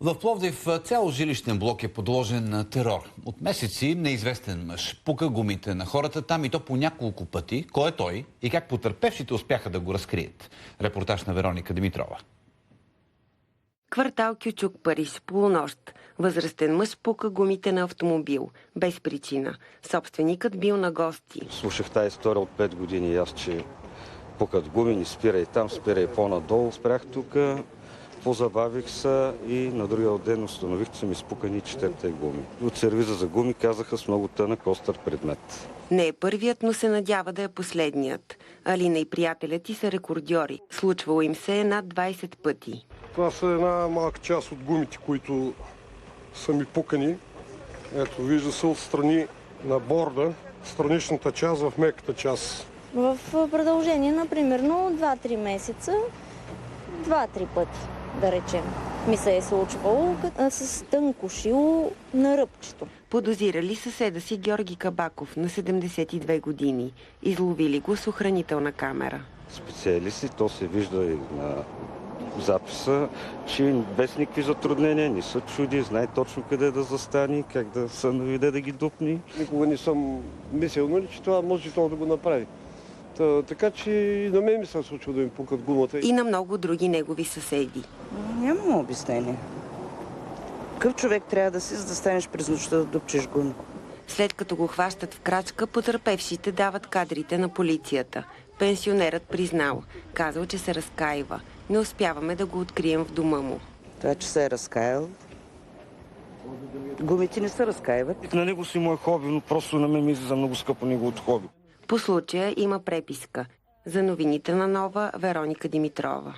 В Пловдив цял жилищен блок е подложен на терор. От месеци неизвестен мъж пука гумите на хората там и то по няколко пъти. Кой е той и как потърпевшите успяха да го разкрият? Репортаж на Вероника Димитрова. Квартал Кючук, Париж, полунощ. Възрастен мъж пука гумите на автомобил. Без причина. Собственикът бил на гости. Слушах тази история от 5 години и аз, че пукат гуми, ни спирай там, спирай по-надолу. Спрях тук, позабавих се и на другия ден установих, че са ми спукани 4 гуми. От сервиза за гуми казаха с много тънък остър предмет. Не е първият, но се надява да е последният. Алина и приятелят й са рекордьори. Случвало им се над 20 пъти. Това са една малка част от гумите, които са ми пукани. Ето, вижда се отстрани на борда, страничната част в меката част. В продължение на примерно 2-3 месеца, 2-3 пъти, да речем, ми се е случвало с тънко шило на ръбчето. Подозирали съседа си Георги Кабаков на 72 години. Изловили го с охранителна камера. Специалисти, то се вижда и на записа, че без никакви затруднения не се чуди, знае точно къде да застане, как да се наведе да ги дупни. Никога не съм мислил, нали, че това може това да го направи. Така че и на мен ми се случва да им пукат гумата. И на много други негови съседи. Нямам обяснение. Какъв човек трябва да си, за да станеш през нощта да дупчеш гуми? След като го хващат в крачка, потърпевшите дават кадрите на полицията. Пенсионерът признал. Казал, че се разкаива. Не успяваме да го открием в дома му. Това, че се е разкаял. Гумите не се разкаиват. На него си му е хоби, но просто на мен ми излиза много скъпо неговото хоби. По случая има преписка. За новините на Нова, Вероника Димитрова.